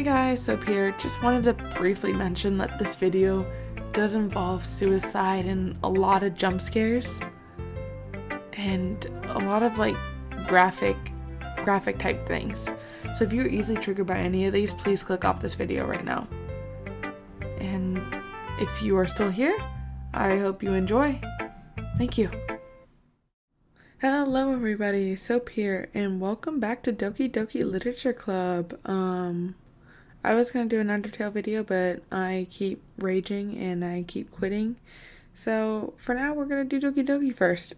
Hey guys, Soap here. Just wanted to briefly mention that this video does involve suicide and a lot of jump scares and a lot of graphic type things. So if you're easily triggered by any of these, please click off this video right now. And if you are still here, I hope you enjoy. Thank you. Hello everybody, Soap here, and welcome back to Doki Doki Literature Club. I was going to do an Undertale video, but I keep raging and I keep quitting. So for now, we're going to do Doki Doki first.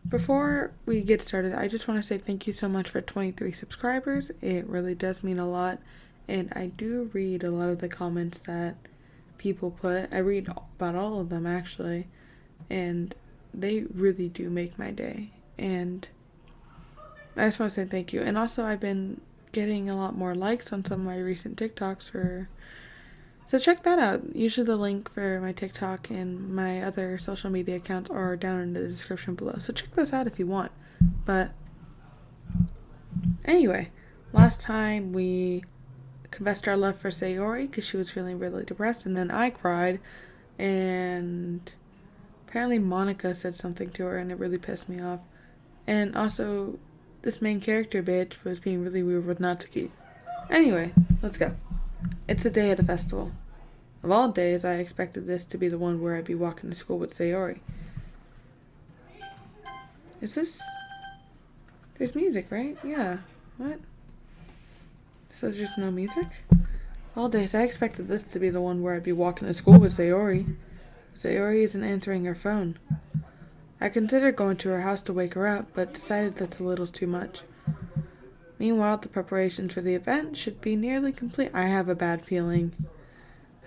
Before we get started, I just want to say thank you so much for 23 subscribers. It really does mean a lot. And I do read a lot of the comments that people put. I read about all of them, actually. And they really do make my day. And I just want to say thank you. And also, I've been getting a lot more likes on some of my recent TikToks so check that out. Usually the link for my TikTok and my other social media accounts are down in the description below, so check those out if you want. But anyway, last time we confessed our love for Sayori because she was feeling really depressed, and then I cried, and apparently Monica said something to her and it really pissed me off. And also, this main character bitch was being really weird with Natsuki. Anyway, let's go. It's the day of the festival. Of all days, I expected this to be the one where I'd be walking to school with Sayori. Is this... There's music, right? Yeah. What? So there's just no music? All days, I expected this to be the one where I'd be walking to school with Sayori. Sayori isn't answering her phone. I considered going to her house to wake her up, but decided that's a little too much. Meanwhile, the preparations for the event should be nearly complete. I have a bad feeling.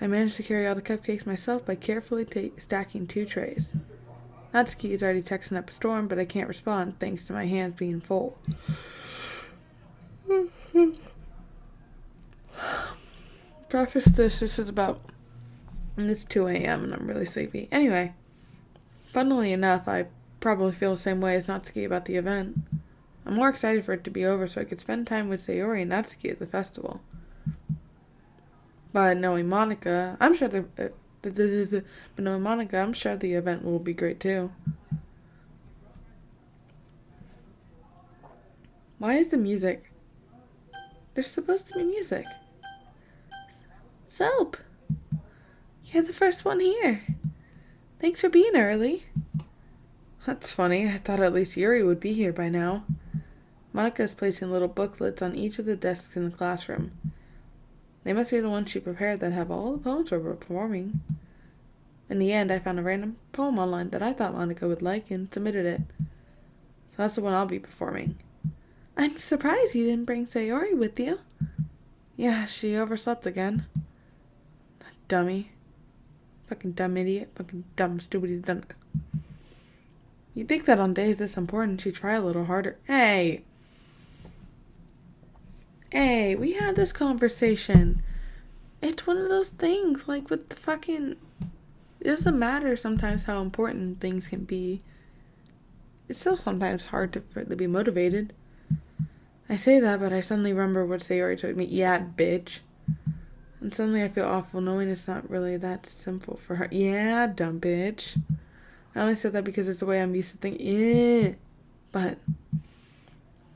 I managed to carry all the cupcakes myself by carefully stacking 2 trays. Natsuki is already texting up a storm, but I can't respond thanks to my hands being full. Preface this is about... It's 2 a.m. and I'm really sleepy. Anyway. Funnily enough, I probably feel the same way as Natsuki about the event. I'm more excited for it to be over so I could spend time with Sayori and Natsuki at the festival. But knowing Monica, I'm sure the event will be great too. Why is the music? There's supposed to be music. Soap! You're the first one here. Thanks for being early. That's funny. I thought at least Yuri would be here by now. Monica is placing little booklets on each of the desks in the classroom. They must be the ones she prepared that have all the poems we're performing. In the end, I found a random poem online that I thought Monica would like and submitted it. So that's the one I'll be performing. I'm surprised you didn't bring Sayori with you. Yeah, she overslept again. That dummy. Fucking dumb idiot. Fucking dumb, stupid, dumb. You'd think that on days this important, she'd try a little harder. Hey, we had this conversation. It's one of those things, like with the fucking... It doesn't matter sometimes how important things can be. It's still sometimes hard for it to be motivated. I say that, but I suddenly remember what Sayori told me. Yeah, bitch. And suddenly I feel awful knowing it's not really that simple for her. Yeah, dumb bitch. I only said that because it's the way I'm used to thinking. But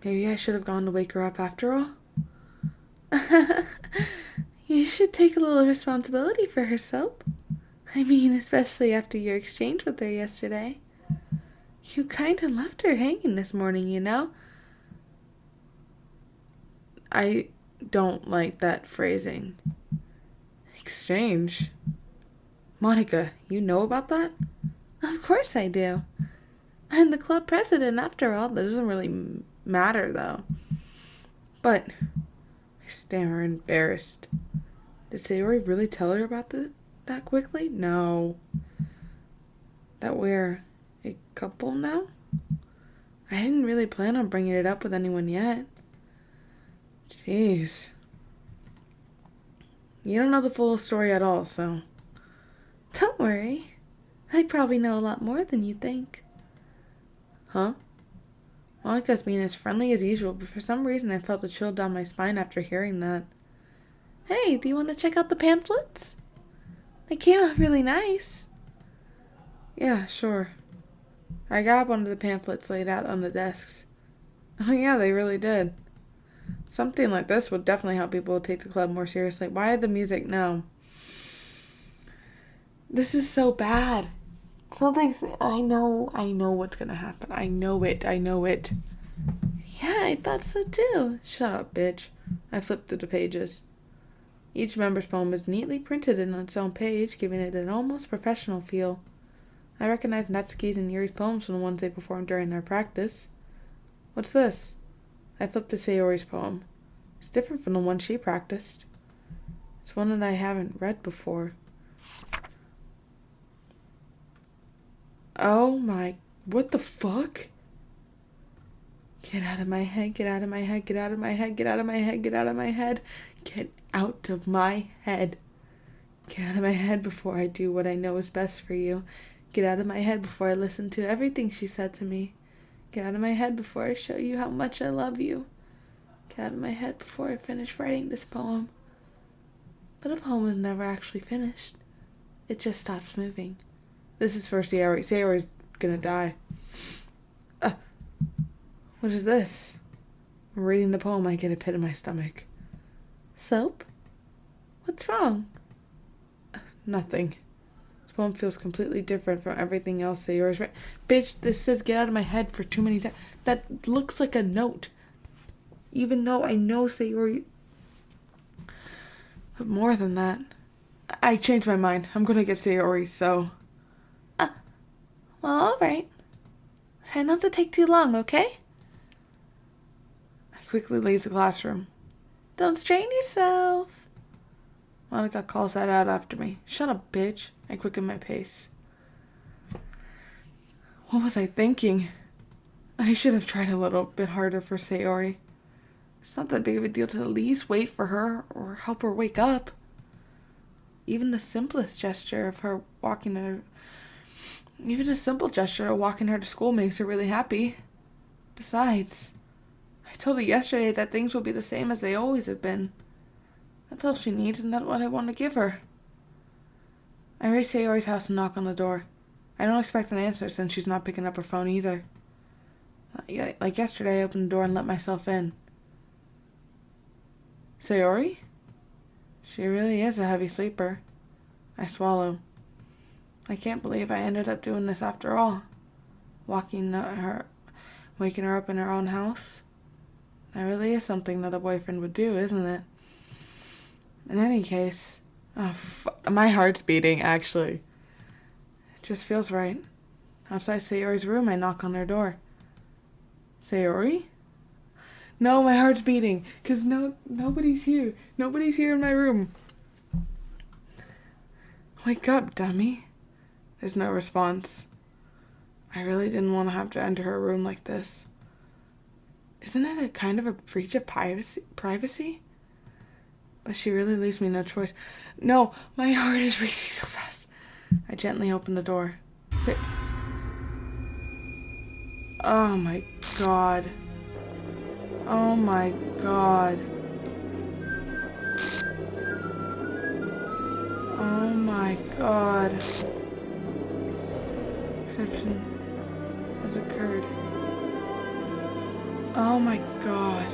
maybe I should have gone to wake her up after all. You should take a little responsibility for her, Soap. I mean, especially after your exchange with her yesterday. You kind of left her hanging this morning, you know? I don't like that phrasing. Exchange? Monica, you know about that? Of course I do. I'm the club president after all. That doesn't really matter, though. But I stammer, embarrassed. Did Sayori really tell her about that quickly? No. That we're a couple now? I didn't really plan on bringing it up with anyone yet. Jeez. You don't know the full story at all, so... Don't worry. I probably know a lot more than you think. Huh? Monica's being as friendly as usual, but for some reason I felt a chill down my spine after hearing that. Hey, do you want to check out the pamphlets? They came out really nice. Yeah, sure. I got one of the pamphlets laid out on the desks. Oh yeah, they really did. Something like this would definitely help people take the club more seriously. Why the music? No. This is so bad. I know what's gonna happen. I know it. Yeah, I thought so too. Shut up, bitch. I flipped through the pages. Each member's poem is neatly printed in its own page, giving it an almost professional feel. I recognized Natsuki's and Yuri's poems from the ones they performed during their practice. What's this? I flipped to Sayori's poem. It's different from the one she practiced. It's one that I haven't read before. Oh my... What the fuck? Get out of my head, get out of my head, get out of my head, get out of my head, get out of my head. Get out of my head. Get out of my head before I do what I know is best for you. Get out of my head before I listen to everything she said to me. Get out of my head before I show you how much I love you. Get out of my head before I finish writing this poem. But a poem is never actually finished. It just stops moving. This is for Sayori. Sayori's gonna die. What is this? Reading the poem, I get a pit in my stomach. Soap? What's wrong? Nothing. This poem feels completely different from everything else Sayori's read. Bitch, this says get out of my head for too many times. That looks like a note. Even though I know Sayori... But more than that, I changed my mind. I'm gonna get Sayori, so... Well, alright. Try not to take too long, okay? I quickly leave the classroom. Don't strain yourself. Monica calls that out after me. Shut up, bitch. I quicken my pace. What was I thinking? I should have tried a little bit harder for Sayori. It's not that big of a deal to at least wait for her or help her wake up. Even the simplest gesture of her walking her... Even a simple gesture of walking her to school makes her really happy. Besides, I told her yesterday that things will be the same as they always have been. That's all she needs, and that's what I want to give her. I race Sayori's house and knock on the door. I don't expect an answer since she's not picking up her phone either. Like yesterday, I opened the door and let myself in. Sayori? She really is a heavy sleeper. I swallow. I can't believe I ended up doing this after all. Waking her up in her own house. That really is something that a boyfriend would do, isn't it? In any case, my heart's beating, actually. It just feels right. Outside Sayori's room, I knock on her door. Sayori? No, my heart's beating, because nobody's here. Nobody's here in my room. Wake up, dummy. There's no response. I really didn't want to have to enter her room like this. Isn't it a kind of a breach of privacy? But she really leaves me no choice. No, my heart is racing so fast. I gently open the door. Oh my god. Oh my god. Oh my god. Exception has occurred. Oh my god.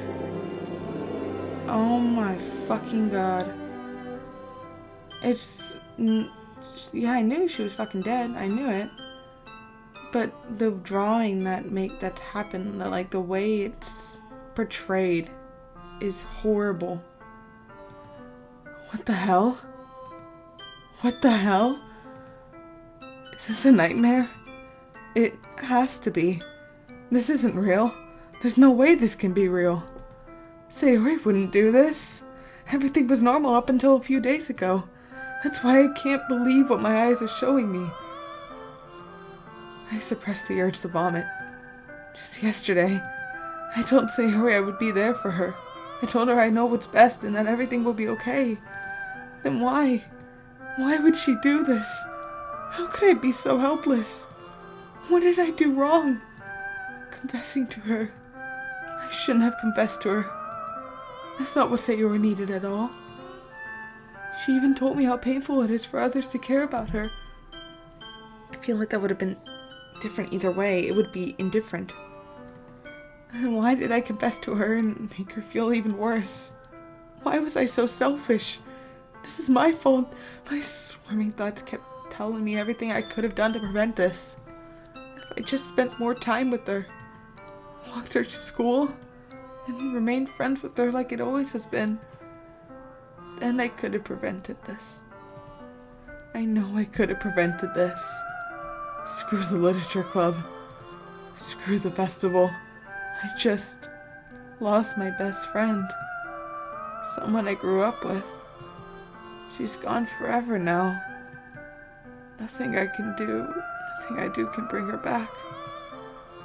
Oh my fucking god. Yeah, I knew she was fucking dead. I knew it. But the drawing that happened, the way it's portrayed is horrible. What the hell? What the hell? Is this a nightmare? It has to be. This isn't real. There's no way this can be real. Sayori wouldn't do this. Everything was normal up until a few days ago. That's why I can't believe what my eyes are showing me. I suppressed the urge to vomit. Just yesterday, I told Sayori I would be there for her. I told her I know what's best and that everything will be okay. Then why? Why would she do this? How could I be so helpless? What did I do wrong? Confessing to her. I shouldn't have confessed to her. That's not what Sayori needed at all. She even told me how painful it is for others to care about her. I feel like that would have been different either way. It would be indifferent. And why did I confess to her and make her feel even worse? Why was I so selfish? This is my fault. My swarming thoughts kept telling me everything I could have done to prevent this. If I just spent more time with her, walked her to school, and remained friends with her like it always has been, then I could have prevented this. I know I could have prevented this. Screw the literature club. Screw the festival. I just lost my best friend. Someone I grew up with. She's gone forever now. Nothing I do can bring her back.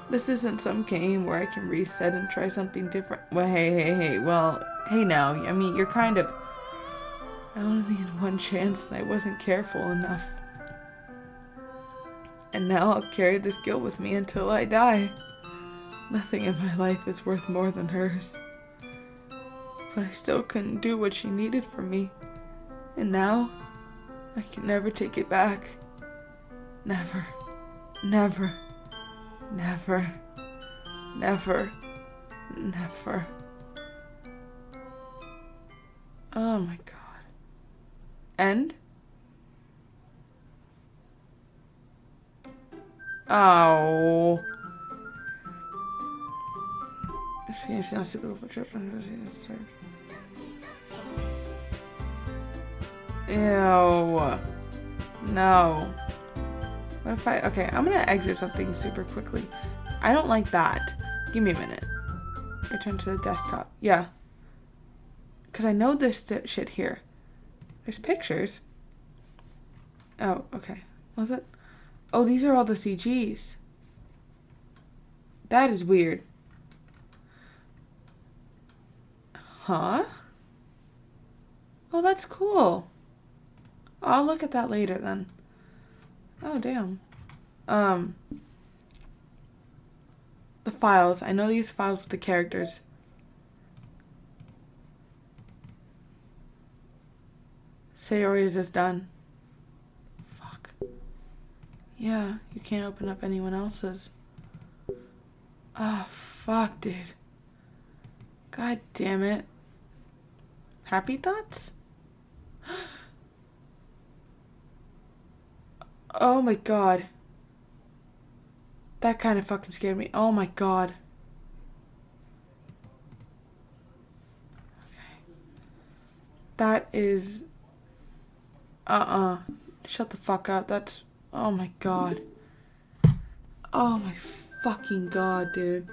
This isn't some game where I can reset and try something different. Well, hey. Well, hey now. I mean, you're kind of... I only had one chance and I wasn't careful enough. And now I'll carry this guilt with me until I die. Nothing in my life is worth more than hers. But I still couldn't do what she needed from me. And now, I can never take it back. Never. Never. Never. Never. Never. Oh my god. End? Oh. See, I've seen suitable for children who is Ew. No. What if I... Okay, I'm gonna exit something super quickly. I don't like that. Give me a minute. Return to the desktop. Yeah. Because I know this shit here. There's pictures. Oh, okay. Was it? Oh, these are all the CGs. That is weird. Huh? Oh, that's cool. I'll look at that later then. Oh, damn. The files. I know these files with the characters. Sayori, is this done? Fuck. Yeah, you can't open up anyone else's. Oh, fuck, dude. God damn it. Happy thoughts? Oh my god. That kind of fucking scared me. Oh my god. Okay. That is... Shut the fuck up. That's... Oh my god. Oh my fucking god, dude.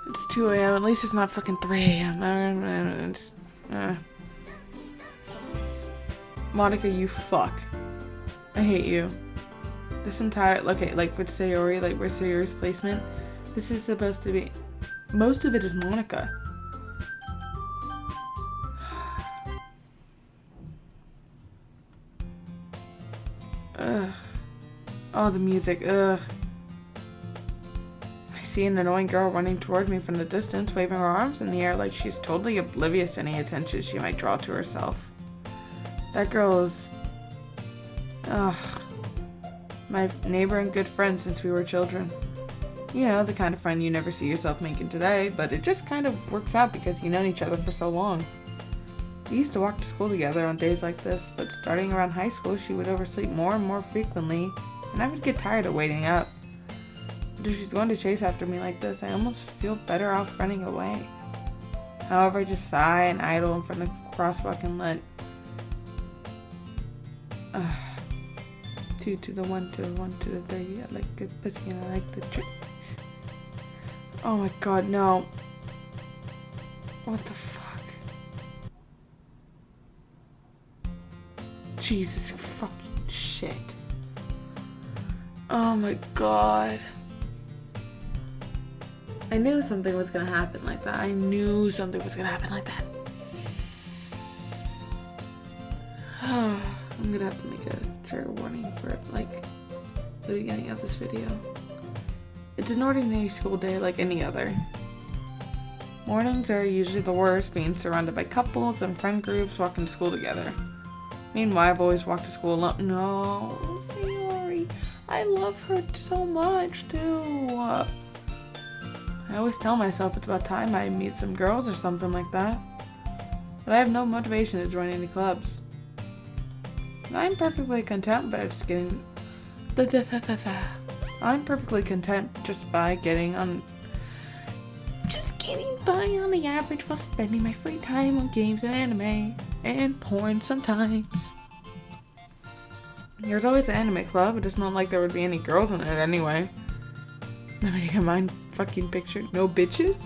It's 2 a.m. At least it's not fucking 3 a.m. It's... Monica, you fuck. I hate you. This entire... Okay, like with Sayori, like where's Sayori's placement? This is supposed to be... Most of it is Monica. Ugh. Oh, the music. Ugh. I see an annoying girl running toward me from the distance, waving her arms in the air like she's totally oblivious to any attention she might draw to herself. That girl is... Ugh. My neighbor and good friend since we were children. You know, the kind of friend you never see yourself making today, but it just kind of works out because you've known each other for so long. We used to walk to school together on days like this, but starting around high school, she would oversleep more and more frequently, and I would get tired of waiting up. But if she's going to chase after me like this, I almost feel better off running away. However, I just sigh and idle in front of the crosswalk and let... 2 to the 1 to the 1 to the 30. I like good pussy and I like the trick. Oh my god, no. What the fuck? Jesus fucking shit. Oh my god. I knew something was gonna happen like that. I knew something was gonna happen like that. I'm gonna have to make a trigger warning for like the beginning of this video. It's an ordinary school day like any other. Mornings are usually the worst, being surrounded by couples and friend groups walking to school together. Meanwhile, I've always walked to school alone. No, Sayori. I love her so much, too. I always tell myself it's about time I meet some girls or something like that. But I have no motivation to join any clubs. I'm perfectly content by just getting... I'm perfectly content just by getting on... Just getting by on the average while spending my free time on games and anime. And porn sometimes. There's always an anime club, but it's not like there would be any girls in it anyway. Nobody can mind fucking picture. No bitches?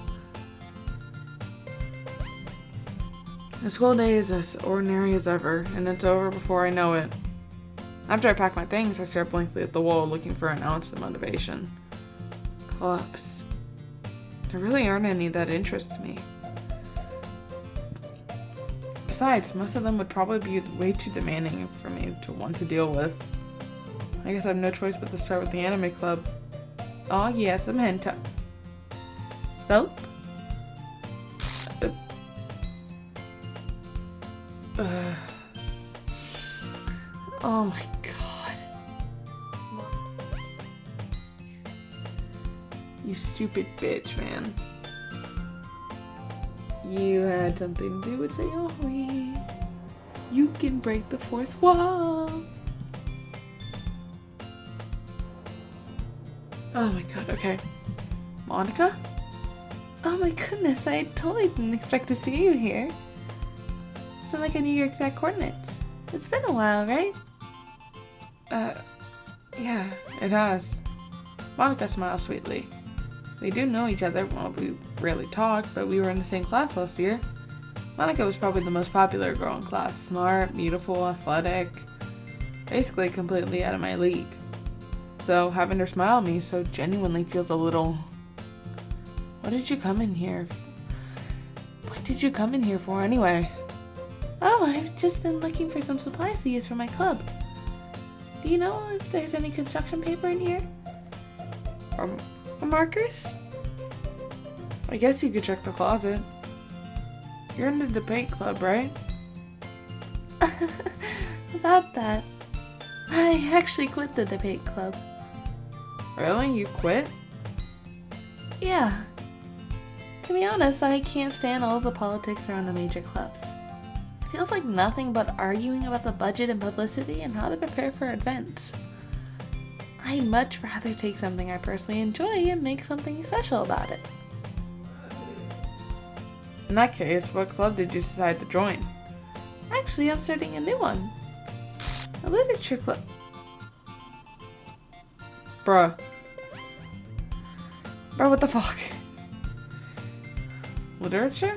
The school day is as ordinary as ever, and it's over before I know it. After I pack my things, I stare blankly at the wall looking for an ounce of motivation. Clubs. There really aren't any that interest me. Besides, most of them would probably be way too demanding for me to want to deal with. I guess I have no choice but to start with the anime club. Oh yeah, some hentai. Soap? Oh my god. You stupid bitch, man. You had something to do with Sayori. You can break the fourth wall. Oh my god, okay. Monica? Oh my goodness, I totally didn't expect to see you here. It's not like I knew your exact coordinates. It's been a while, right? Yeah, it has. Monica smiles sweetly. We do know each other. Well, we rarely talk, but we were in the same class last year. Monica was probably the most popular girl in class. Smart, beautiful, athletic. Basically completely out of my league. So having her smile at me so genuinely feels a little... What did you come in here for anyway? Oh, I've just been looking for some supplies to use for my club. Do you know if there's any construction paper in here? Or markers? I guess you could check the closet. You're in the debate club, right? About that, I actually quit the debate club. Really? You quit? Yeah. To be honest, I can't stand all of the politics around the major clubs. It feels like nothing but arguing about the budget and publicity and how to prepare for events. I'd much rather take something I personally enjoy and make something special about it. In that case, what club did you decide to join? Actually, I'm starting a new one. A literature club. Bruh, what the fuck? Literature?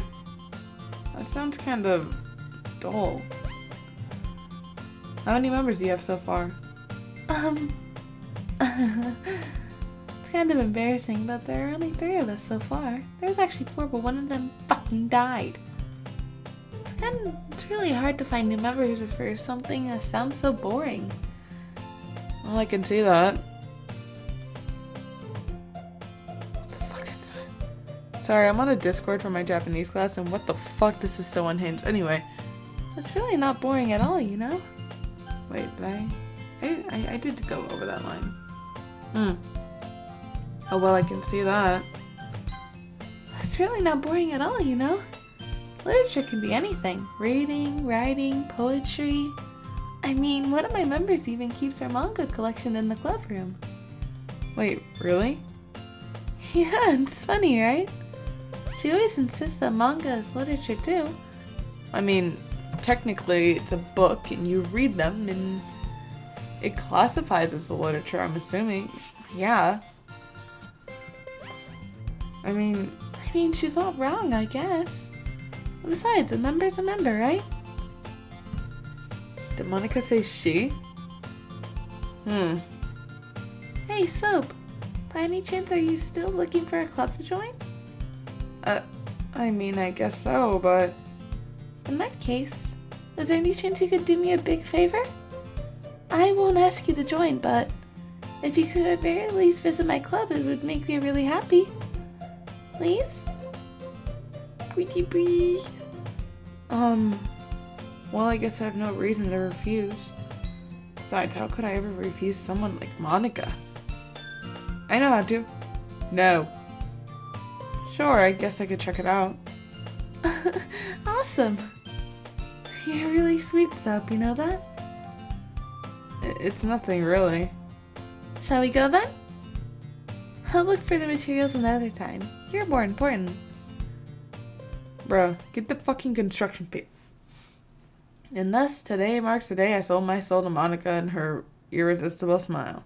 That sounds kind of dull. How many members do you have so far? It's kind of embarrassing, but there are only 3 of us so far. There's actually 4, but one of them fucking died. It's really hard to find new members for something that sounds so boring. Well, I can see that. What the fuck is that? Sorry, I'm on a Discord for my Japanese class, and what the fuck, this is so unhinged. Anyway, it's really not boring at all, you know? Wait, did I did go over that line. Oh well, I can see that. It's really not boring at all, you know? Literature can be anything. Reading, writing, poetry. I mean, one of my members even keeps her manga collection in the club room. Wait, really? Yeah, it's funny, right? She always insists that manga is literature too. I mean, technically it's a book and you read them and it classifies as a literature, I'm assuming. Yeah. I mean, she's not wrong, I guess. Besides, a member's a member, right? Did Monica say she? Hey, Soap. By any chance, are you still looking for a club to join? I mean, I guess so, but... In that case, is there any chance you could do me a big favor? I won't ask you to join, but if you could at very least visit my club, it would make me really happy. Please? Pretty bee. Well, I guess I have no reason to refuse. Besides, how could I ever refuse someone like Monica? I know how to. No. Sure, I guess I could check it out. Awesome. You're really sweet, Soap, you know that? It's nothing, really. Shall we go then? I'll look for the materials another time. You're more important. Bro, get the fucking construction paper. And thus, today marks the day I sold my soul to Monica and her irresistible smile.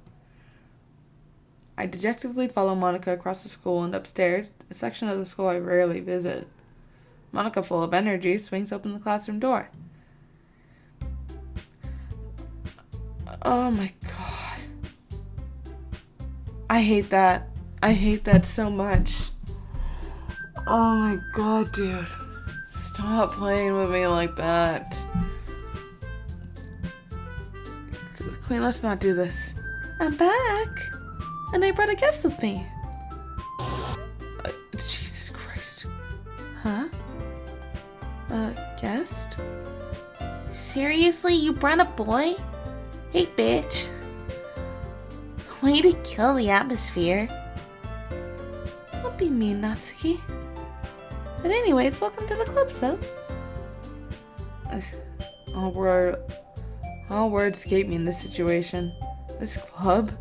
I dejectedly follow Monica across the school and upstairs, a section of the school I rarely visit. Monica, full of energy, swings open the classroom door. Oh my god. I hate that. I hate that so much. Oh my god, dude. Stop playing with me like that. Queen, let's not do this. I'm back. And I brought a guest with me. Jesus Christ. Huh? A guest? Seriously, you brought a boy? Hey, bitch. Way to kill the atmosphere. Don't be mean, Natsuki. But anyways, welcome to the club, Soap. All words escape me in this situation. This club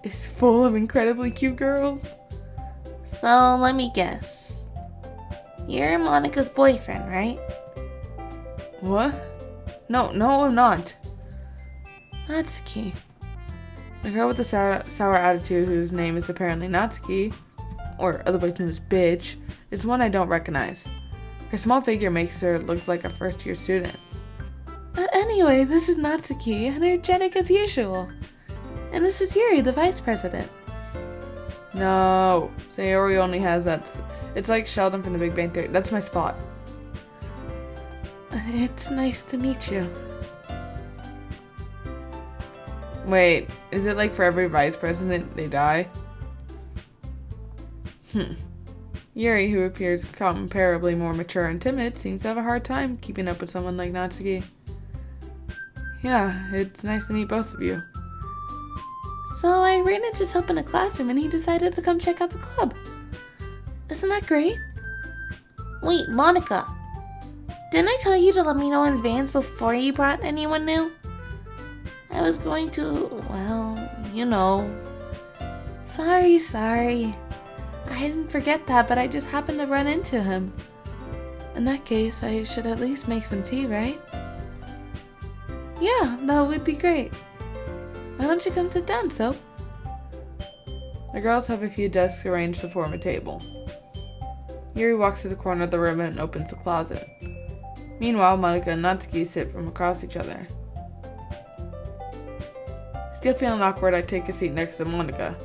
is full of incredibly cute girls. So, let me guess. You're Monica's boyfriend, right? What? No, I'm not. Natsuki. The girl with the sour attitude, whose name is apparently Natsuki, or otherwise known as Bitch, is one I don't recognize. Her small figure makes her look like a first-year student. But anyway, this is Natsuki, energetic as usual. And this is Yuri, the vice president. No, Sayori only has that. It's like Sheldon from the Big Bang Theory. That's my spot. It's nice to meet you. Wait, is it like for every vice president they die? Yuri, who appears comparably more mature and timid, seems to have a hard time keeping up with someone like Natsuki. Yeah, it's nice to meet both of you. So I ran into Soap in a classroom and he decided to come check out the club. Isn't that great? Wait, Monica. Didn't I tell you to let me know in advance before you brought anyone new? I was going to, well, you know. Sorry. I didn't forget that, but I just happened to run into him. In that case, I should at least make some tea, right? Yeah, that would be great. Why don't you come sit down, Soap? The girls have a few desks arranged to form a table. Yuri walks to the corner of the room and opens the closet. Meanwhile, Monica and Natsuki sit from across each other. Still feeling awkward, I take a seat next to Monica.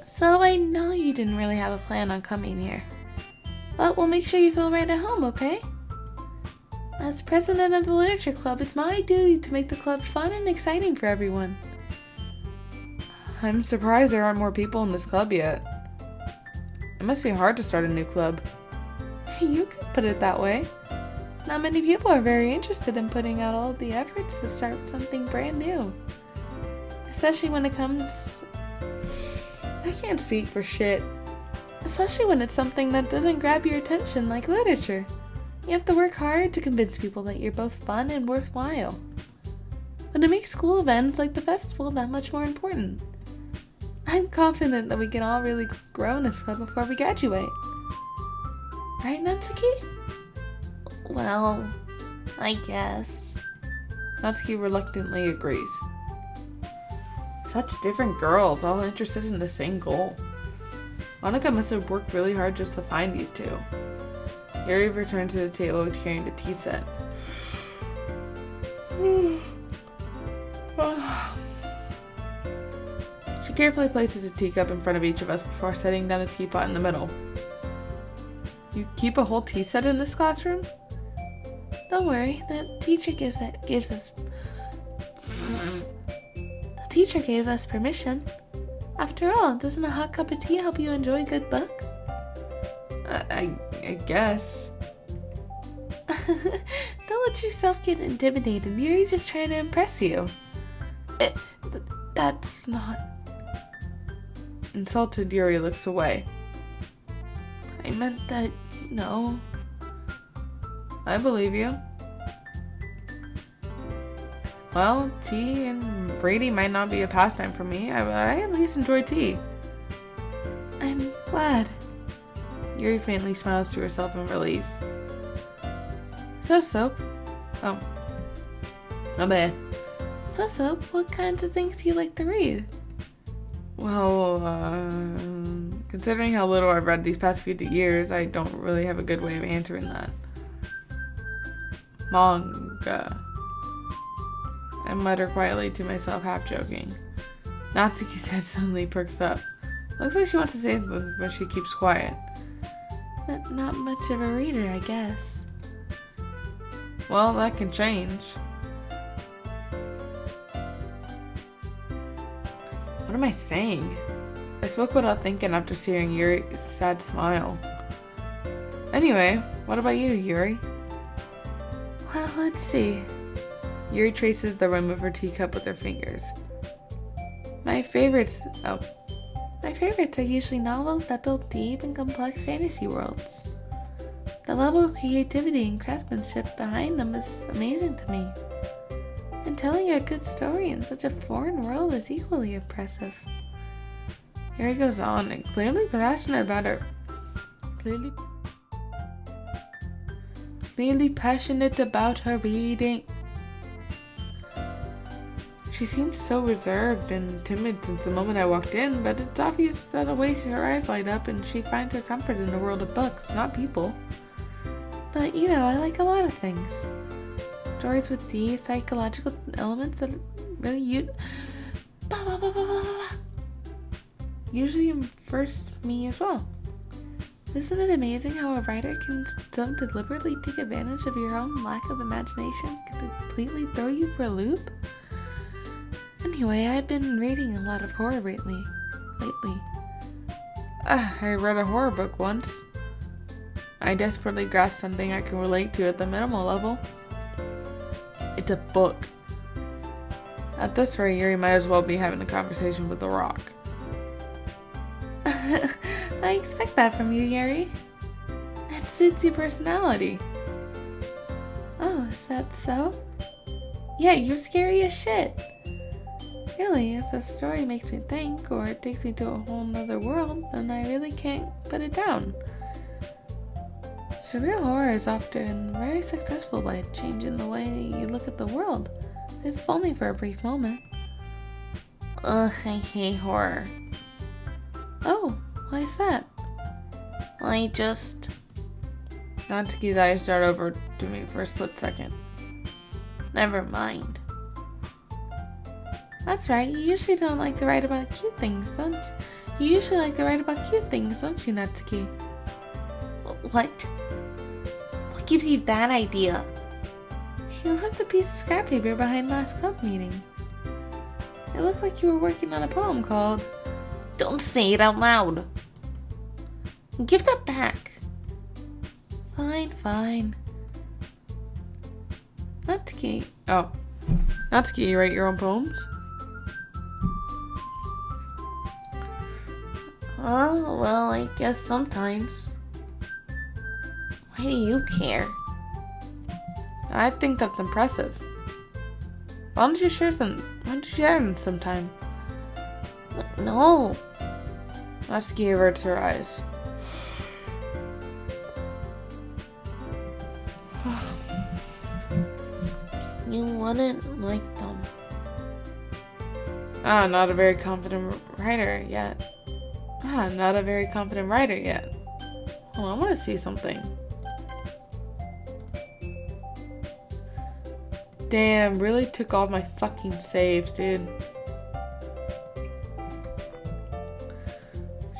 So I know you didn't really have a plan on coming here, but we'll make sure you feel right at home, okay? As president of the literature club, it's my duty to make the club fun and exciting for everyone. I'm surprised there aren't more people in this club yet. It must be hard to start a new club. You could put it that way. Not many people are very interested in putting out all the efforts to start something brand new. Especially when it comes... I can't speak for shit. Especially when it's something that doesn't grab your attention like literature. You have to work hard to convince people that you're both fun and worthwhile. But it makes school events like the festival that much more important. I'm confident that we can all really grow in this club before we graduate. Right, Natsuki? Well, I guess. Natsuki reluctantly agrees. Such different girls, all interested in the same goal. Monica must have worked really hard just to find these two. Yuri returns to the table carrying the tea set. She carefully places a teacup in front of each of us before setting down a teapot in the middle. You keep a whole tea set in this classroom? Don't worry, the teacher gave us permission. After all, doesn't a hot cup of tea help you enjoy a good book? I I guess. Don't let yourself get intimidated. Yuri's just trying to impress you. That's not... Insulted, Yuri looks away. I meant that, no. I believe you. Well, tea and reading might not be a pastime for me, but I at least enjoy tea. I'm glad. Yuri faintly smiles to herself in relief. So, Soap. Oh. My bad. So, Soap, what kinds of things do you like to read? Well, considering how little I've read these past few years, I don't really have a good way of answering that. Manga. I mutter quietly to myself, half joking. Natsuki's head suddenly perks up. Looks like she wants to say something, but she keeps quiet. Not much of a reader, I guess. Well, that can change. What am I saying? I spoke without thinking after seeing Yuri's sad smile. Anyway, what about you, Yuri? Well, let's see. Yuri traces the rim of her teacup with her fingers. My favorites are usually novels that build deep and complex fantasy worlds. The level of creativity and craftsmanship behind them is amazing to me. And telling a good story in such a foreign world is equally impressive. Yuri goes on and clearly passionate about her. Clearly passionate about her reading. She seems so reserved and timid since the moment I walked in, but it's obvious that the way her eyes light up and she finds her comfort in the world of books, not people. But, I like a lot of things. Stories with deep psychological elements that really usually first me as well. Isn't it amazing how a writer can so deliberately take advantage of your own lack of imagination to completely throw you for a loop? Anyway, I've been reading a lot of horror lately. I read a horror book once. I desperately grasped something I can relate to at the minimal level. It's a book. At this rate, Yuri might as well be having a conversation with a rock. I expect that from you, Yuri. It suits your personality. Oh, is that so? Yeah, you're scary as shit. Really, if a story makes me think or it takes me to a whole nother world, then I really can't put it down. Surreal horror is often very successful by changing the way you look at the world, if only for a brief moment. Ugh, I hate horror. Oh, why is that? Natsuki's eyes start over to me for a split second. Never mind. That's right, you usually don't like to write about cute things, don't you? You usually like to write about cute things, don't you, Natsuki? What? What gives you that idea? You left the piece of scrap paper behind last club meeting. It looked like you were working on a poem called... Don't say it out loud. Give that back. Fine. Natsuki. Oh. Natsuki, you write your own poems? Oh, well, I guess sometimes. Why do you care? I think that's impressive. Why don't you share them sometime? No. Natsuki averts her eyes. You wouldn't like them. Not a very confident writer yet. Not a very confident writer yet. Oh, I want to see something. Damn, really took all my fucking saves, dude.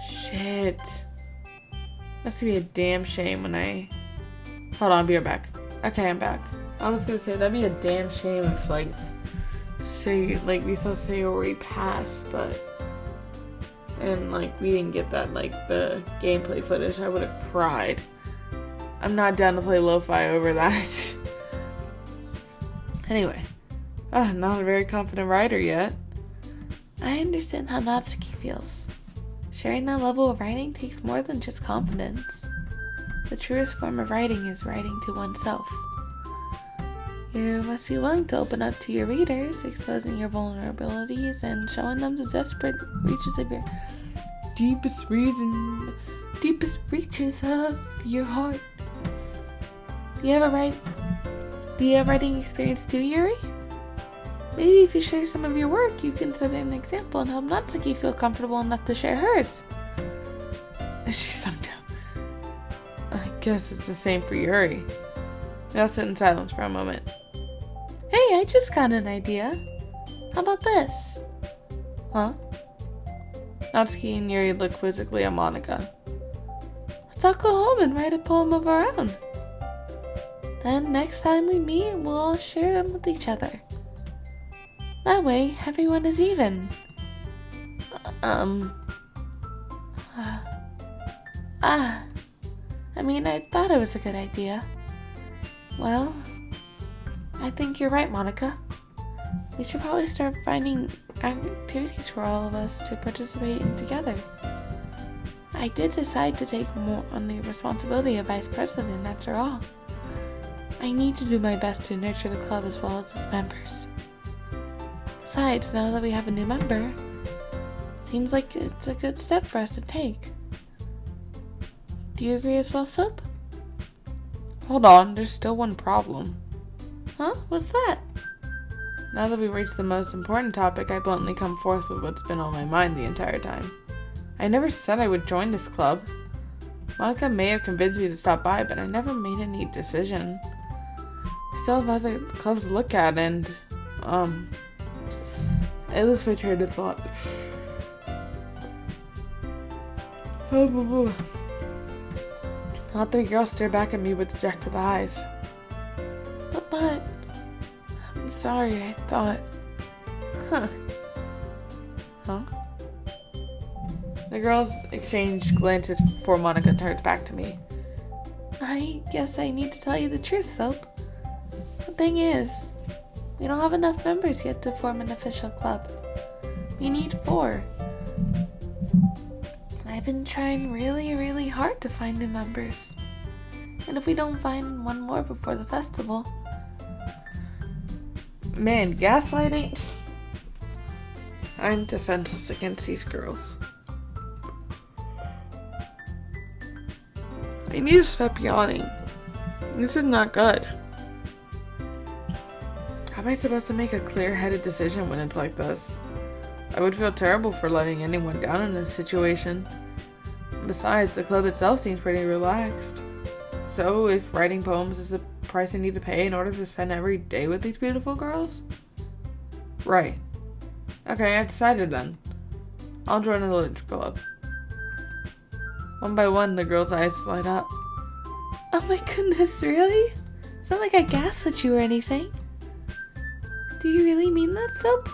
Shit. Must be a damn shame when I... Hold on, I'll be right back. Okay, I'm back. I was gonna say, that'd be a damn shame if, we saw Sayori pass, but... And, we didn't get that, the gameplay footage. I would have cried. I'm not down to play lo-fi over that. Anyway. Not a very confident writer yet. I understand how Natsuki feels. Sharing that level of writing takes more than just confidence. The truest form of writing is writing to oneself. You must be willing to open up to your readers, exposing your vulnerabilities and showing them the desperate reaches of your deepest reaches of your heart. Do you have writing experience too, Yuri? Maybe if you share some of your work, you can set an example and help Natsuki feel comfortable enough to share hers. She sunk down. I guess it's the same for Yuri. We all sit in silence for a moment. Hey, I just got an idea. How about this? Huh? Natsuki and Yuri look quizzically at Monica. Let's all go home and write a poem of our own. Then next time we meet, we'll all share them with each other. That way, everyone is even. I thought it was a good idea. Well, I think you're right, Monica. We should probably start finding activities for all of us to participate in together. I did decide to take more on the responsibility of vice president after all. I need to do my best to nurture the club as well as its members. Besides, now that we have a new member, seems like it's a good step for us to take. Do you agree as well, Soap? Hold on, there's still one problem. Huh? What's that? Now that we've reached the most important topic, I bluntly come forth with what's been on my mind the entire time. I never said I would join this club. Monica may have convinced me to stop by, but I never made any decision. I still have other clubs to look at, and, I lose my train of thought. All three girls stare back at me with dejected eyes. But, I'm sorry, I thought... Huh? The girls exchange glances before Monica turns back to me. I guess I need to tell you the truth, Soap. The thing is, we don't have enough members yet to form an official club. We need 4. And I've been trying really, really hard to find new members. And if we don't find one more before the festival... Man, gaslighting? I'm defenseless against these girls. I need to stop yawning. This is not good. How am I supposed to make a clear-headed decision when it's like this? I would feel terrible for letting anyone down in this situation. Besides, the club itself seems pretty relaxed. So, if writing poems is the price I need to pay in order to spend every day with these beautiful girls? Right. Okay, I've decided then. I'll join the literature club. One by one, the girl's eyes light up. Oh my goodness, really? It's not like I gaslit you or anything. Do you really mean that, Soap?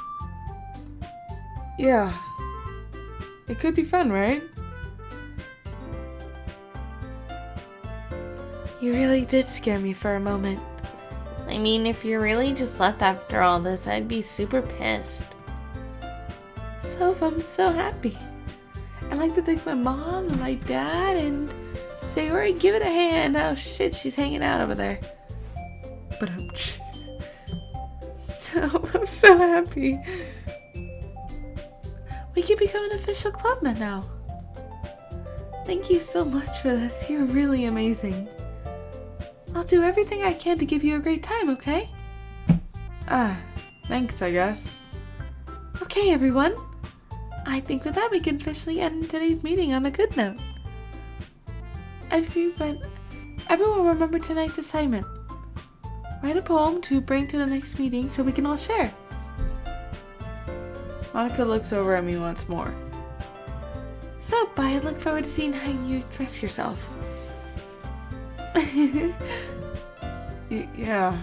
Yeah. It could be fun, right? You really did scare me for a moment. I mean, if you really just left after all this, I'd be super pissed. Soap, I'm so happy. I'd like to thank my mom and my dad and say, alright, give it a hand. Oh shit, she's hanging out over there. But I'm so happy. We can become an official clubman now. Thank you so much for this. You're really amazing. I'll do everything I can to give you a great time, okay? Thanks, I guess. Okay, everyone. I think with that we can officially end today's meeting on a good note. Everyone remember tonight's assignment. Write a poem to bring to the next meeting so we can all share. Monica looks over at me once more. So, I look forward to seeing how you express yourself. Yeah.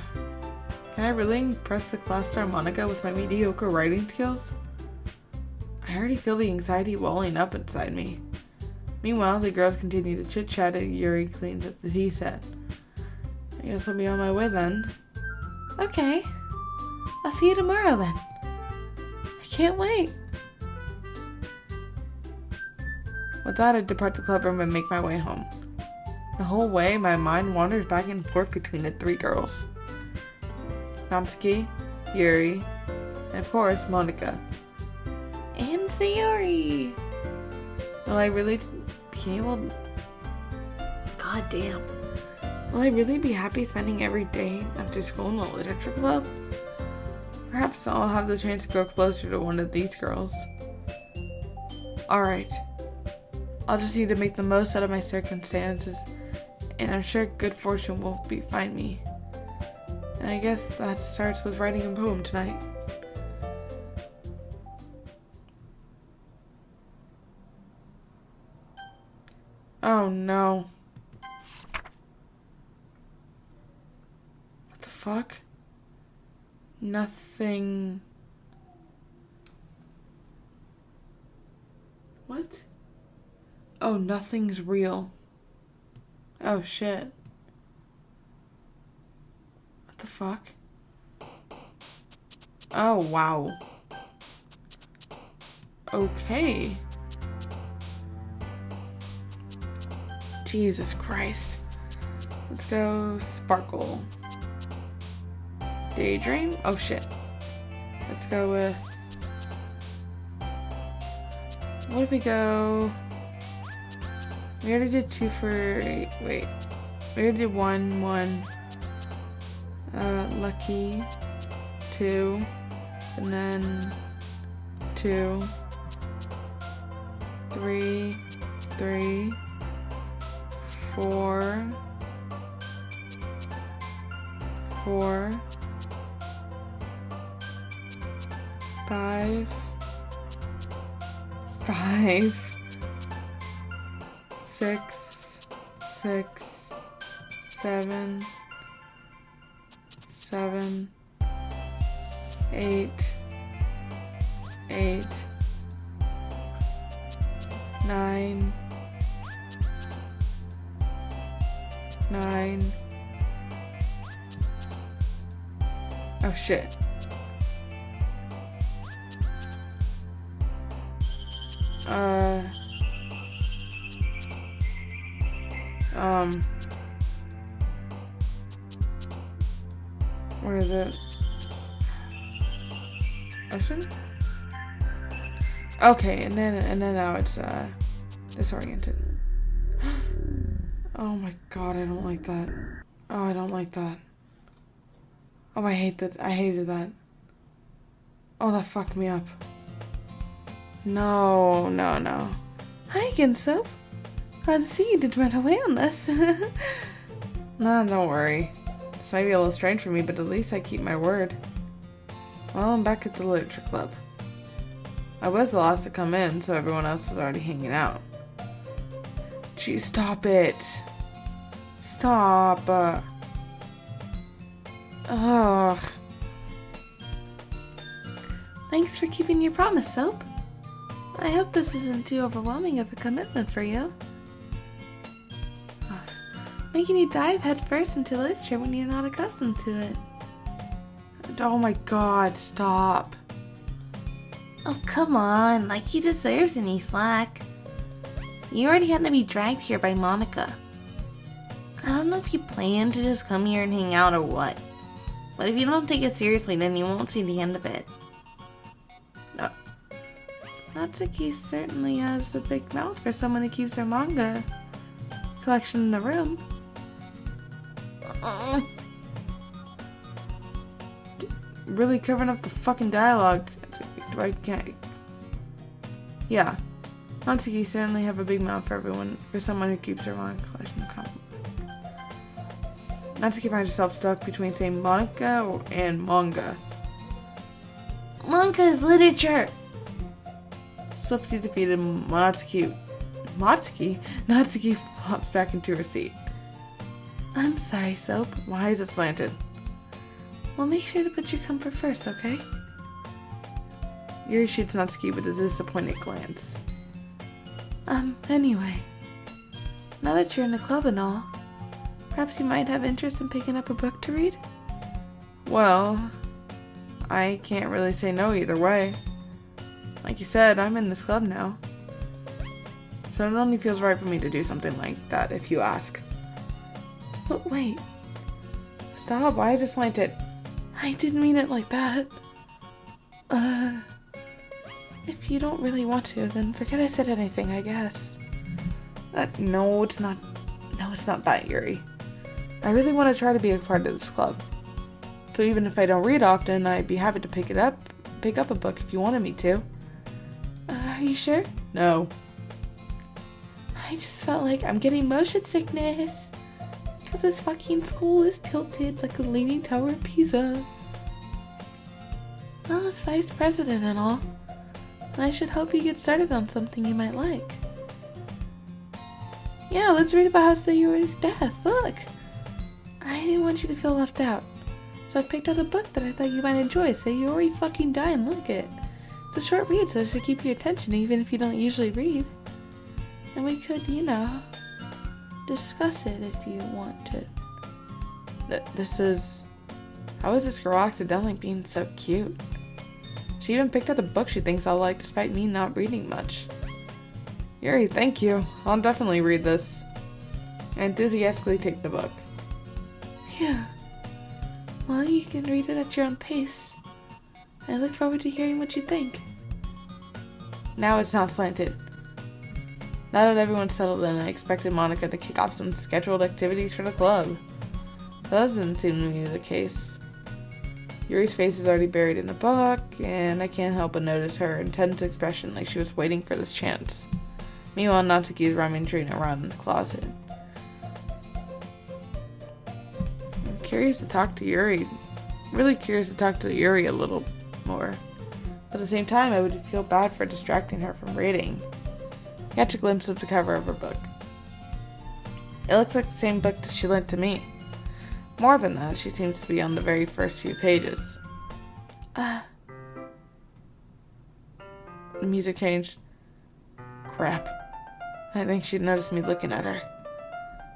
Can I really impress the class star Monica with my mediocre writing skills? I already feel the anxiety welling up inside me. Meanwhile, the girls continue to chit-chat as Yuri cleans up the tea set. I guess I'll be on my way then. Okay. I'll see you tomorrow then. I can't wait. With that, I depart the club room and make my way home. The whole way, my mind wanders back and forth between the three girls. Natsuki, Yuri, and of course, Monika. And Sayori. Will I really be able... God damn. Will I really be happy spending every day after school in the literature club? Perhaps I'll have the chance to grow closer to one of these girls. Alright. I'll just need to make the most out of my circumstances, and I'm sure good fortune will find me. And I guess that starts with writing a poem tonight. Oh no. What the fuck? Nothing. What? Oh, nothing's real. Oh shit. What the fuck? Oh wow. Okay. Jesus Christ. Let's go Sparkle. Daydream? Oh shit. Let's go with... What if we go... We already did 2 for... Wait. We already did 1. Lucky. 2. And then... 2. 3. 3. 4. 4. 5. 5. 6. 6. 7. 7. 8. 8. 9. 9. Oh shit. Where is it? Ocean? Okay, and then now it's disoriented. Oh my god, I don't like that. Oh, I don't like that. Oh, I hate that. I hated that. Oh, that fucked me up. No. Hi again, Soap. Glad to see you did run away on this. Nah, don't worry. This might be a little strange for me, but at least I keep my word. Well, I'm back at the literature club. I was the last to come in, so everyone else was already hanging out. Gee, stop it. Stop. Ugh. Thanks for keeping your promise, Soap. I hope this isn't too overwhelming of a commitment for you. Making you dive headfirst into literature when you're not accustomed to it. Oh my god, stop. Oh, come on, like he deserves any slack. You already had to be dragged here by Monika. I don't know if you plan to just come here and hang out or what. But if you don't take it seriously, then you won't see the end of it. No. Natsuki certainly has a big mouth for someone who keeps her manga collection in the room. Really covering up the fucking dialogue. Yeah. Natsuki certainly have a big mouth for someone who keeps her manga collection complete. Natsuki finds herself stuck between saying Monika and manga. Manga is literature! Swiftly defeated, Natsuki flops back into her seat. I'm sorry, Soap. Why is it slanted? Well, make sure to put your comfort first, okay? Yuri shoots Natsuki with a disappointed glance. Anyway. Now that you're in the club and all, perhaps you might have interest in picking up a book to read? Well, I can't really say no either way. Like you said, I'm in this club now. So it only feels right for me to do something like that if you ask. But wait. Stop, why is it slanted? I didn't mean it like that. If you don't really want to, then forget I said anything, I guess. No, it's not that, Yuri. I really want to try to be a part of this club. So even if I don't read often, I'd be happy to pick up a book if you wanted me to. Are you sure? No. I just felt like I'm getting motion sickness. Because this fucking school is tilted like a leaning tower of Pisa. Well, as vice president and all, and I should help you get started on something you might like. Yeah, let's read about how Sayori's death. Look! I didn't want you to feel left out. So I picked out a book that I thought you might enjoy. Sayori fucking died and look it. It's a short read, so it should keep your attention even if you don't usually read. And we could, discuss it if you want to. How is this girl accidentally being so cute? She even picked out a book she thinks I'll like despite me not reading much. Yuri, thank you. I'll definitely read this. I enthusiastically take the book. Yeah. Well, you can read it at your own pace. I look forward to hearing what you think. Now it's not slanted. Now that everyone's settled in, I expected Monica to kick off some scheduled activities for the club. That doesn't seem to be the case. Yuri's face is already buried in the book, and I can't help but notice her intense expression like she was waiting for this chance. Meanwhile, Natsuki is rummaging around in the closet. I'm curious to talk to Yuri. Really curious to talk to Yuri a little more. But at the same time, I would feel bad for distracting her from reading. I catch a glimpse of the cover of her book. It looks like the same book that she lent to me. More than that, she seems to be on the very first few pages. The music changed. Crap. I think she noticed me looking at her.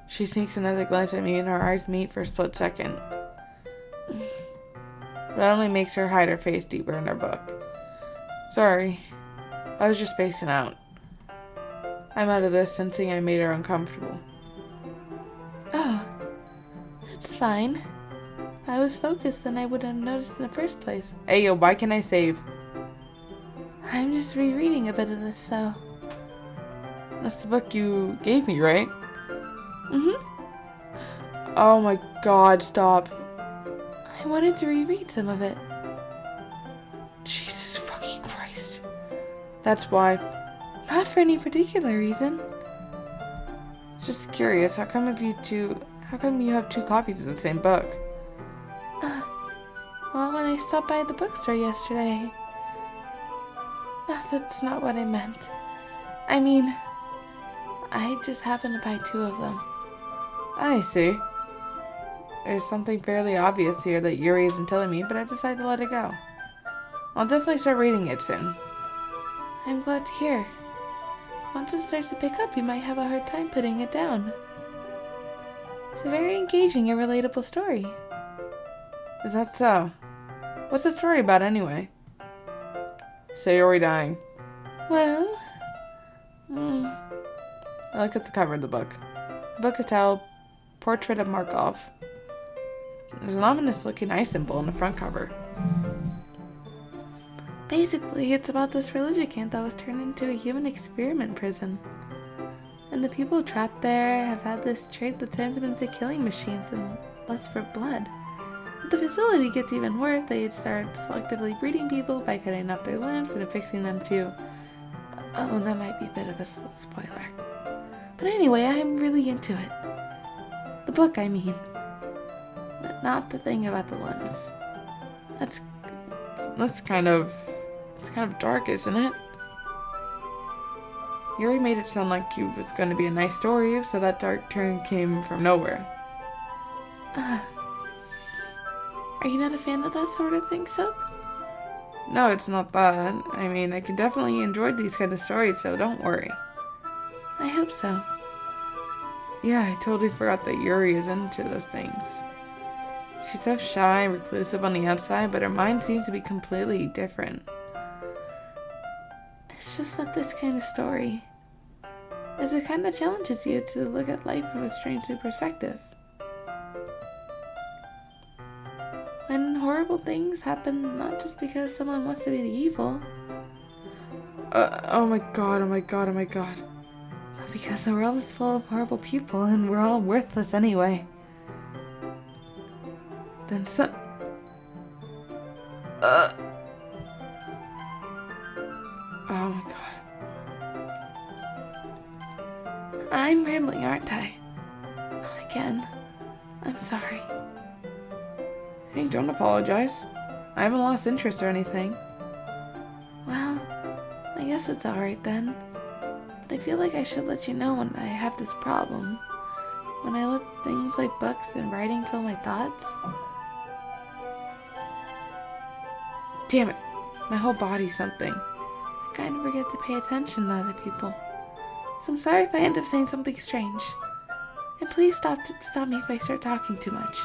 She sneaks another glance at me and our eyes meet for a split second. That only makes her hide her face deeper in her book. Sorry. I was just spacing out. I'm out of this, sensing I made her uncomfortable. Oh. It's fine. If I was focused, then I would have noticed in the first place. Hey, yo, why can't I save? I'm just rereading a bit of this, so... That's the book you gave me, right? Mm-hmm. Oh my god, stop. I wanted to reread some of it. Jesus fucking Christ. That's why. Not for any particular reason. Just curious, how come you have two copies of the same book? Well, when I stopped by the bookstore yesterday... that's not what I meant. I mean, I just happened to buy two of them. I see. There's something fairly obvious here that Yuri isn't telling me, but I decided to let it go. I'll definitely start reading it soon. I'm glad to hear. Once it starts to pick up, you might have a hard time putting it down. It's a very engaging and relatable story. Is that so? What's the story about anyway? Sayori dying. Well... I look at the cover of the book. The book is titled Portrait of Markov. There's an ominous looking eye symbol on the front cover. Basically, it's about this religion camp that was turned into a human experiment prison. And the people trapped there have had this trait that turns them into killing machines and lust for blood. But the facility gets even worse. They start selectively breeding people by cutting off their limbs and affixing them to... Oh, that might be a bit of a spoiler. But anyway, I'm really into it. The book, I mean. Not the thing about the lens. That's kind of... It's kind of dark, isn't it? Yuri made it sound like it was going to be a nice story, so that dark turn came from nowhere. Are you not a fan of that sort of thing, Soap? No, it's not that. I mean, I can definitely enjoy these kind of stories, so don't worry. I hope so. Yeah, I totally forgot that Yuri is into those things. She's so shy and reclusive on the outside, but her mind seems to be completely different. It's just that this kind of story is it kind of challenges you to look at life from a strange new perspective. When horrible things happen, not just because someone wants to be the evil, Oh my god. but because the world is full of horrible people and we're all worthless anyway. Then some... Oh my god. I'm rambling, aren't I? Not again. I'm sorry. Hey, don't apologize. I haven't lost interest or anything. Well, I guess it's alright then. But I feel like I should let you know when I have this problem. When I let things like books and writing fill my thoughts. Damn it. My whole body's something. I kind of forget to pay attention to other people. So I'm sorry if I end up saying something strange. And please stop me if I start talking too much.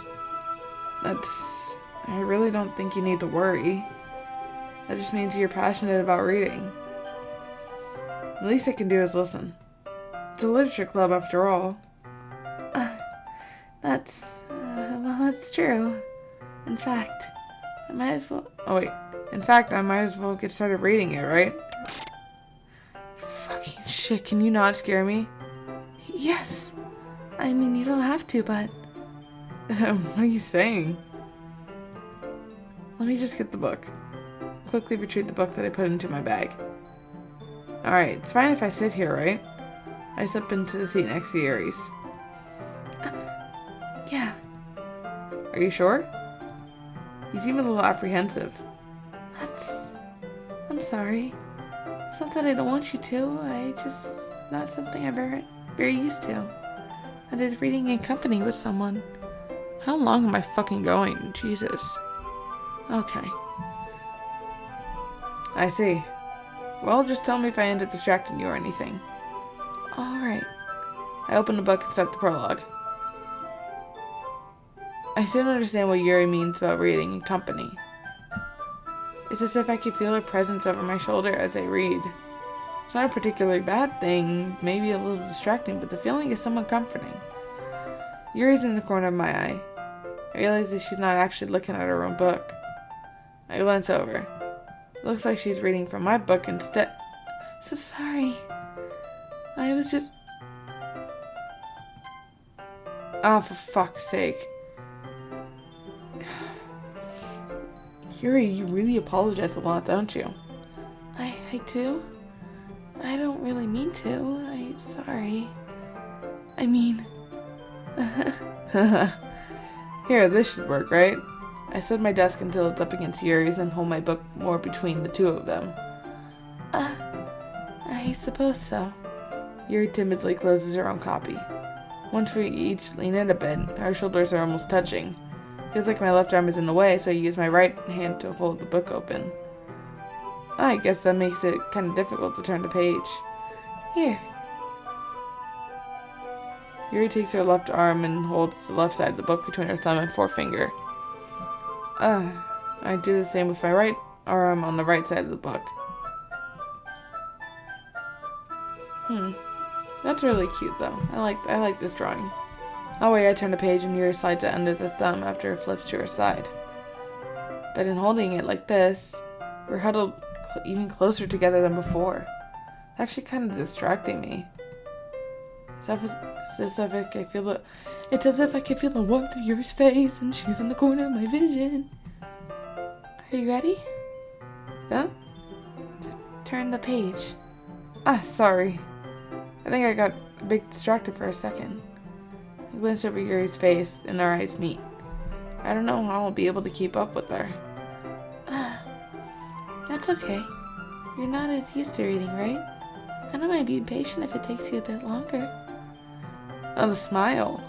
I really don't think you need to worry. That just means you're passionate about reading. The least I can do is listen. It's a literature club after all. That's true. In fact, I might as well... I might as well get started reading it, right? Fucking shit, can you not scare me? Yes. I mean, you don't have to, but... What are you saying? Let me just get the book. Quickly retrieve the book that I put into my bag. Alright, it's fine if I sit here, right? I step into the seat next to Yuri's. Yeah. Are you sure? You seem a little apprehensive. I'm sorry. It's not that I don't want you to. Not something I'm very used to. That is reading in company with someone. How long am I fucking going? Jesus. Okay. I see. Well, just tell me if I end up distracting you or anything. Alright. I open the book and start the prologue. I still don't understand what Yuri means about reading in company. It's as if I could feel her presence over my shoulder as I read. It's not a particularly bad thing, maybe a little distracting, but the feeling is somewhat comforting. Yuri's in the corner of my eye. I realize that she's not actually looking at her own book. I glance over. It looks like she's reading from my book instead. So sorry. I was just... Oh, for fuck's sake. Yuri, you really apologize a lot, don't you? I do? I don't really mean to. Sorry. I mean... Here, this should work, right? I set my desk until it's up against Yuri's and hold my book more between the two of them. I suppose so. Yuri timidly closes her own copy. Once we each lean in a bit, our shoulders are almost touching. Feels like my left arm is in the way, so I use my right hand to hold the book open. I guess that makes it kind of difficult to turn the page. Here. Yuri takes her left arm and holds the left side of the book between her thumb and forefinger. I do the same with my right arm on the right side of the book. That's really cute though. I like this drawing. Oh wait, I turn the page and Yuri slides it under the thumb after it flips to her side. But in holding it like this, we're huddled even closer together than before. It's actually kind of distracting me. It's as if I can feel the warmth of Yuri's face and she's in the corner of my vision. Are you ready? Huh? Turn the page. Sorry. I think I got a bit distracted for a second. I glanced over Yuri's face and our eyes meet. I don't know how I'll be able to keep up with her. That's okay. You're not as used to reading, right? I don't mind being patient if it takes you a bit longer. Oh, the smile.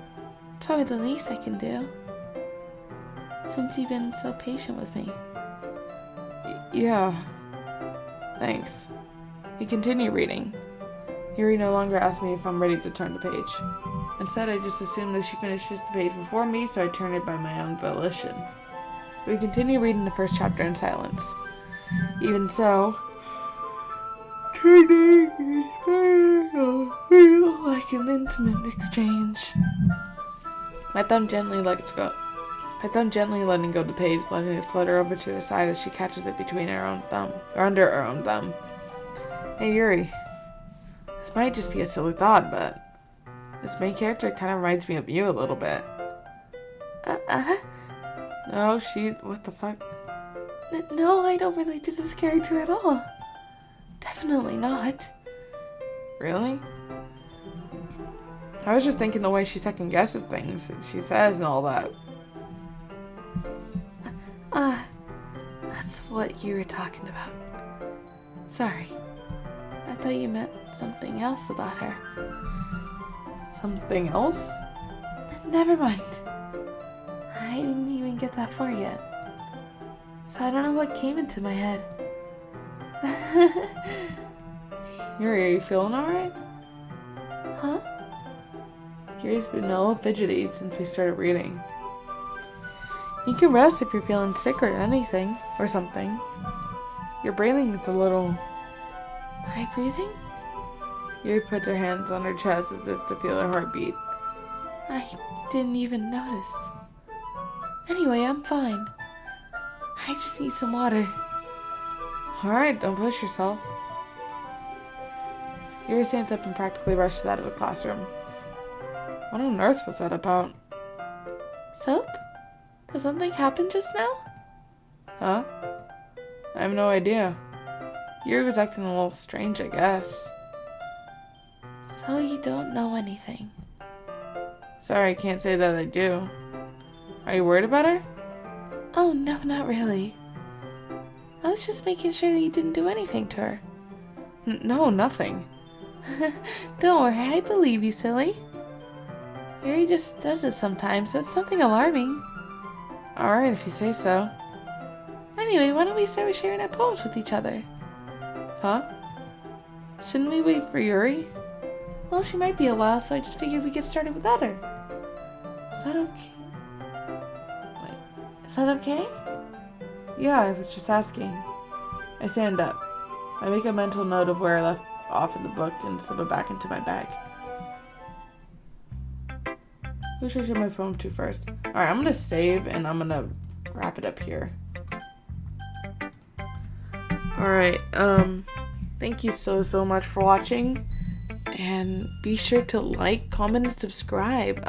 Probably the least I can do. Since you've been so patient with me. Yeah. Thanks. We continue reading. Yuri no longer asks me if I'm ready to turn the page. Instead, I just assume that she finishes the page before me, so I turn it by my own volition. We continue reading the first chapter in silence. Even so, turning is like an intimate exchange. My thumb gently letting go of the page, letting it flutter over to her side as she catches it between her own thumb, or under her own thumb. Hey Yuri, this might just be a silly thought, but this main character kind of reminds me of you a little bit. No, what the fuck? No, I don't relate to this character at all. Definitely not. Really? I was just thinking the way she second guesses things, she says and all that. That's what you were talking about. Sorry. I thought you meant something else about her. Something else? Never mind. I didn't even get that far yet. So I don't know what came into my head. Yuri, are you feeling alright? Huh? Yuri's been a little fidgety since we started reading. You can rest if you're feeling sick or anything, or something. Your breathing is a little... My breathing? Yuri puts her hands on her chest as if to feel her heartbeat. I didn't even notice. Anyway, I'm fine. I just need some water. Alright, don't push yourself. Yuri stands up and practically rushes out of the classroom. What on earth was that about? Soap? Did something happen just now? Huh? I have no idea. Yuri was acting a little strange, I guess. So you don't know anything? Sorry, I can't say that I do. Are you worried about her? Oh, no, not really. I was just making sure that you didn't do anything to her. No, nothing. Don't worry, I believe you, silly. Yuri just does it sometimes, so it's nothing alarming. Alright, if you say so. Anyway, why don't we start with sharing our poems with each other? Huh? Shouldn't we wait for Yuri? Well, she might be a while, so I just figured we'd get started without her. Is that okay? Wait, is that okay? Yeah, I was just asking. I stand up. I make a mental note of where I left off in the book and slip it back into my bag. Who should I show my poem to first? Alright, I'm gonna save and I'm gonna wrap it up here. Alright, thank you so much for watching. And be sure to like, comment, and subscribe.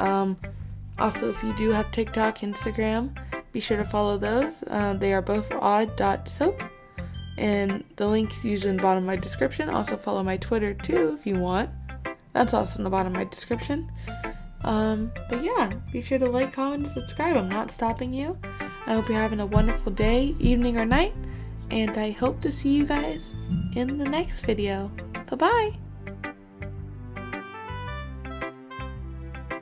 Also, if you do have TikTok, Instagram, be sure to follow those. They are both odd.soap. And the link's usually in the bottom of my description. Also follow my Twitter too if you want. That's also in the bottom of my description. But yeah, be sure to like, comment, and subscribe. I'm not stopping you. I hope you're having a wonderful day, evening, or night. And I hope to see you guys in the next video. Bye-bye.